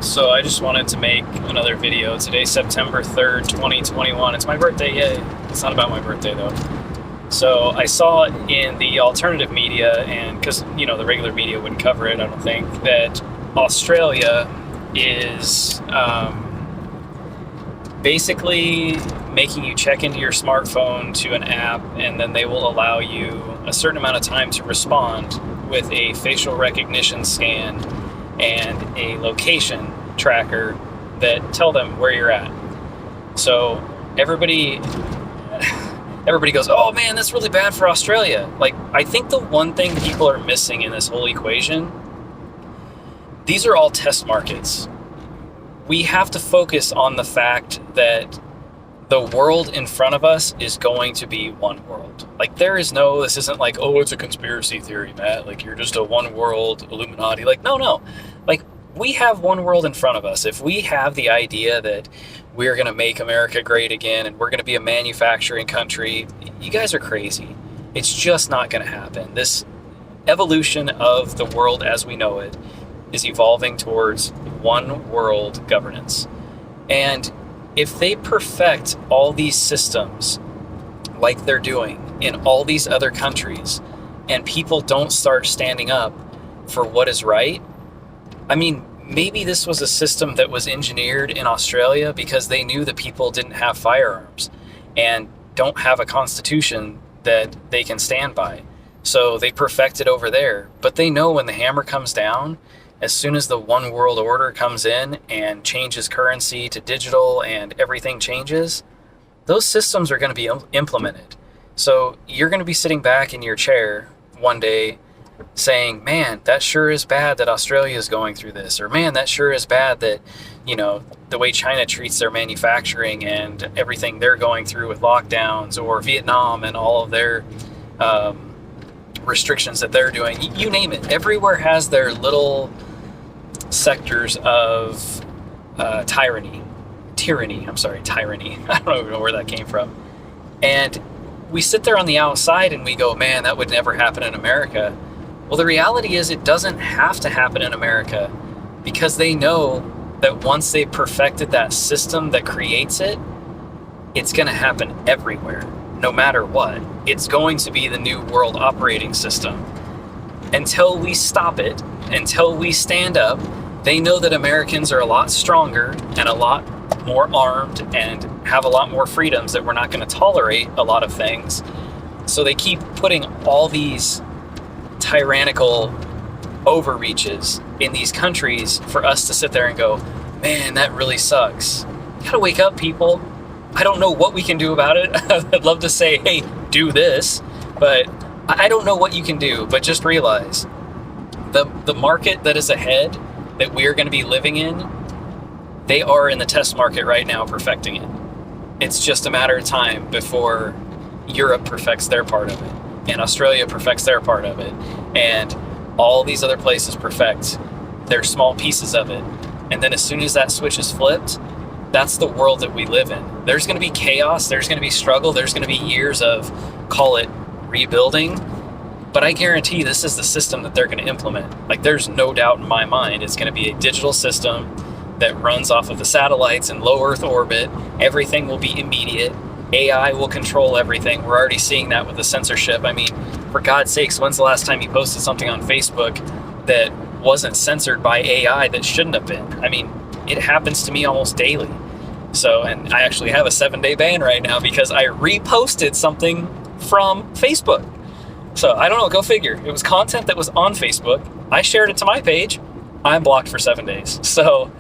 So I just wanted to make another video. Today's September 3rd, 2021. It's my birthday, yay. It's not about my birthday though. So I saw in the alternative media, and because, the regular media wouldn't cover it, I don't think, that Australia is basically making you check into your smartphone to an app, and then they will allow you a certain amount of time to respond with a facial recognition scan and a location tracker that tell them where you're at. So everybody goes, oh man, that's really bad for Australia. Like, I think the one thing people are missing in this whole equation, these are all test markets. We have to focus on the fact that the world in front of us is going to be one world. Like, this isn't like, oh, it's a conspiracy theory, Matt. Like, you're just a one world Illuminati. Like, no. Like, we have one world in front of us. If we have the idea that we're going to make America great again and we're going to be a manufacturing country, you guys are crazy. It's just not going to happen. This evolution of the world as we know it is evolving towards one world governance. And if they perfect all these systems like they're doing in all these other countries, and people don't start standing up for what is right, I mean, maybe this was a system that was engineered in Australia because they knew the people didn't have firearms and don't have a constitution that they can stand by. So they perfect it over there. But they know when the hammer comes down, as soon as the one world order comes in and changes currency to digital and everything changes, those systems are going to be implemented. So you're going to be sitting back in your chair one day saying, man, that sure is bad that Australia is going through this, or man, that sure is bad that, the way China treats their manufacturing and everything they're going through with lockdowns, or Vietnam and all of their restrictions that they're doing. You name it. Everywhere has their little sectors of tyranny. I don't even know where that came from. And we sit there on the outside and we go, man, that would never happen in America. Well, the reality is it doesn't have to happen in America, because they know that once they perfected that system that creates it, it's going to happen everywhere, no matter what. It's going to be the new world operating system. Until we stop it, until we stand up, they know that Americans are a lot stronger and a lot more armed and have a lot more freedoms, that we're not going to tolerate a lot of things. So they keep putting all these tyrannical overreaches in these countries for us to sit there and go, man, that really sucks. You gotta wake up, people. I don't know what we can do about it. I'd love to say, hey, do this, but I don't know what you can do. But just realize the market that is ahead, that we're going to be living in, they are in the test market right now perfecting it. It's just a matter of time before Europe perfects their part of it, and Australia perfects their part of it, and all these other places perfect their small pieces of it. And then as soon as that switch is flipped, that's the world that we live in. There's going to be chaos, there's going to be struggle, there's going to be years of, call it, rebuilding, but I guarantee this is the system that they're going to implement. Like, there's no doubt in my mind it's going to be a digital system that runs off of the satellites in low Earth orbit. Everything will be immediate. AI will control everything. We're already seeing that with the censorship. I mean, for God's sakes, when's the last time you posted something on Facebook that wasn't censored by AI that shouldn't have been? I mean, it happens to me almost daily. So, and I actually have a 7-day ban right now because I reposted something from Facebook. So I don't know, go figure. It was content that was on Facebook. I shared it to my page. I'm blocked for 7 days. So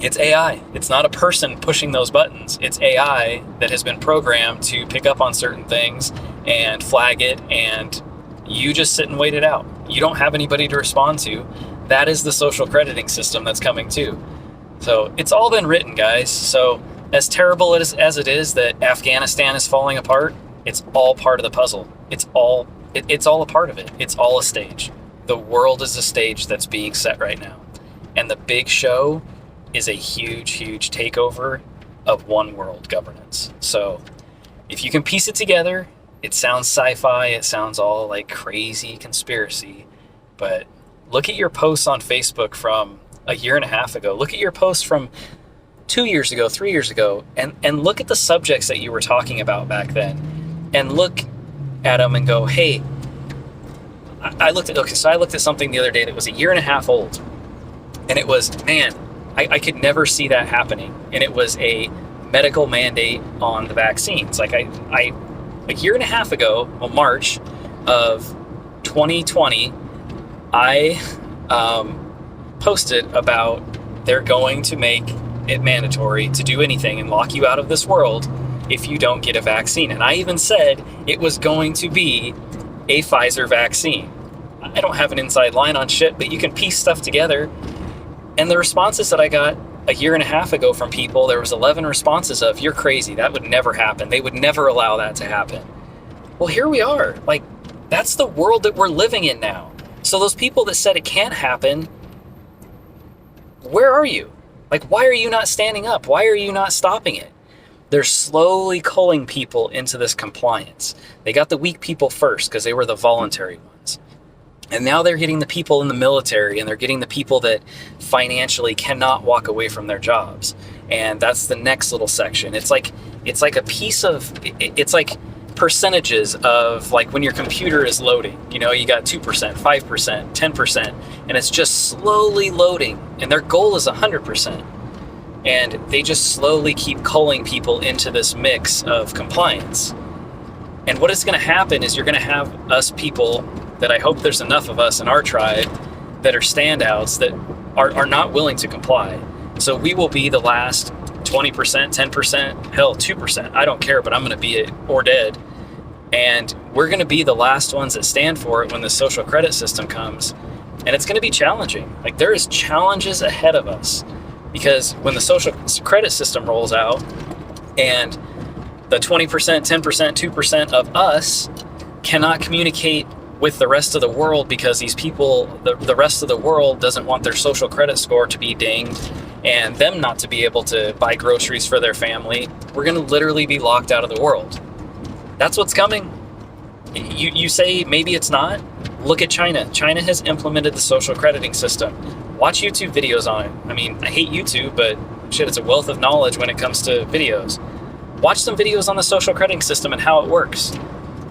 it's AI. It's not a person pushing those buttons. It's AI that has been programmed to pick up on certain things and flag it, and you just sit and wait it out. You don't have anybody to respond to. That is the social crediting system that's coming too. So it's all been written, guys. So as terrible as it is that Afghanistan is falling apart, it's all part of the puzzle. It's all a part of it. It's all a stage. The world is a stage that's being set right now. And the big show is a huge, huge takeover of one world governance. So if you can piece it together, it sounds sci-fi, it sounds all like crazy conspiracy, but look at your posts on Facebook from a year and a half ago. Look at your post from 2 years ago, 3 years ago, and look at the subjects that you were talking about back then, and look at them and go, hey, I looked at something the other day that was a year and a half old, and it was, man, I could never see that happening. And it was a medical mandate on the vaccines. Like a year and a half ago, on March of 2020, I posted about they're going to make it mandatory to do anything and lock you out of this world if you don't get a vaccine. And I even said it was going to be a Pfizer vaccine. I don't have an inside line on shit, but you can piece stuff together. And the responses that I got a year and a half ago from people, there was 11 responses of, you're crazy, that would never happen. They would never allow that to happen. Well, here we are. Like, that's the world that we're living in now. So those people that said it can't happen, where are you? Like, why are you not standing up? Why are you not stopping it? They're slowly culling people into this compliance. They got the weak people first because they were the voluntary ones. And now they're getting the people in the military, and they're getting the people that financially cannot walk away from their jobs. And that's the next little section. It's like a piece of, it's like percentages of, like when your computer is loading, you know, you got 2%, 5%, 10%, and it's just slowly loading, and their goal is 100%. And they just slowly keep culling people into this mix of compliance. And what is going to happen is you're going to have us people that, I hope there's enough of us in our tribe that are standouts that are not willing to comply. So we will be the last 20%, 10%, hell, 2%. I don't care, but I'm going to be it or dead. And we're going to be the last ones that stand for it when the social credit system comes. And it's going to be challenging. Like, there is challenges ahead of us, because when the social credit system rolls out and the 20%, 10%, 2% of us cannot communicate with the rest of the world because these people, the rest of the world doesn't want their social credit score to be dinged and them not to be able to buy groceries for their family, we're going to literally be locked out of the world. That's what's coming. You say maybe it's not. Look at China. China has implemented the social crediting system. Watch YouTube videos on it. I mean, I hate YouTube, but shit, it's a wealth of knowledge when it comes to videos. Watch some videos on the social crediting system and how it works.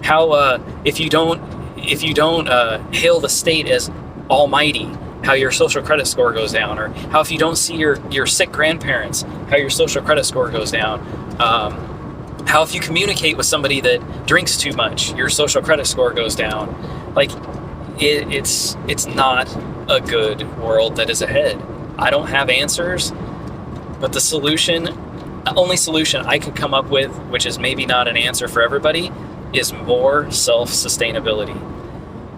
How if you don't hail the state as almighty, how your social credit score goes down, or how if you don't see your sick grandparents, how your social credit score goes down. How if you communicate with somebody that drinks too much, your social credit score goes down. Like, it's not a good world that is ahead. I don't have answers, but the only solution I could come up with, which is maybe not an answer for everybody, is more self-sustainability.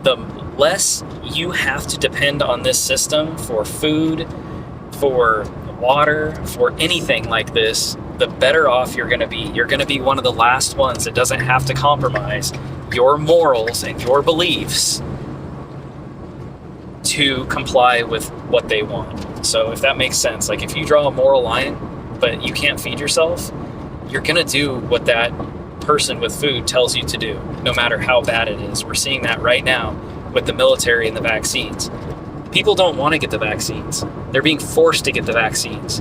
The less you have to depend on this system for food, for water, for anything like this, the better off you're going to be. You're going to be one of the last ones that doesn't have to compromise your morals and your beliefs to comply with what they want. So if that makes sense, like if you draw a moral line, but you can't feed yourself, you're going to do what that person with food tells you to do, no matter how bad it is. We're seeing that right now with the military and the vaccines. People don't want to get the vaccines. They're being forced to get the vaccines.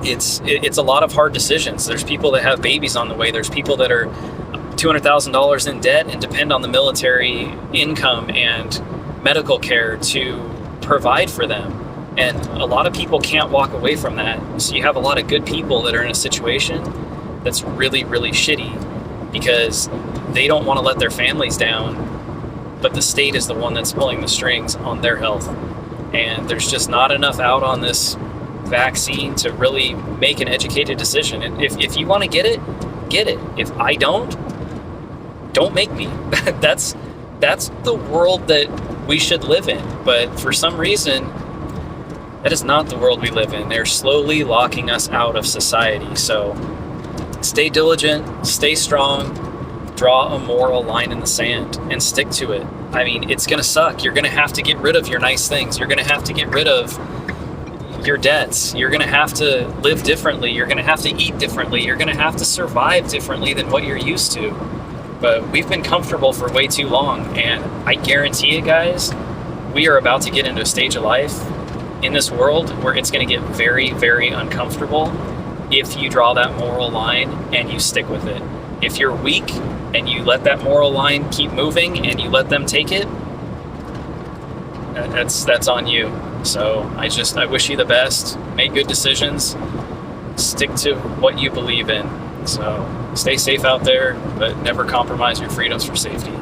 It's a lot of hard decisions. There's people that have babies on the way. There's people that are $200,000 in debt and depend on the military income and medical care to provide for them. And a lot of people can't walk away from that. So you have a lot of good people that are in a situation that's really, really shitty because they don't want to let their families down, but the state is the one that's pulling the strings on their health. And there's just not enough out on this vaccine to really make an educated decision. And if you want to get it, get it. If I don't make me. That's the world that we should live in. But for some reason, that is not the world we live in. They're slowly locking us out of society. So stay diligent, stay strong, draw a moral line in the sand and stick to it. I mean, it's going to suck. You're going to have to get rid of your nice things. You're going to have to get rid of your debts. You're going to have to live differently. You're going to have to eat differently. You're going to have to survive differently than what you're used to. But we've been comfortable for way too long. And I guarantee you guys, we are about to get into a stage of life in this world where it's going to get very, very uncomfortable if you draw that moral line and you stick with it. If you're weak and you let that moral line keep moving and you let them take it, that's on you. So I wish you the best. Make good decisions. Stick to what you believe in. So stay safe out there, but never compromise your freedoms for safety.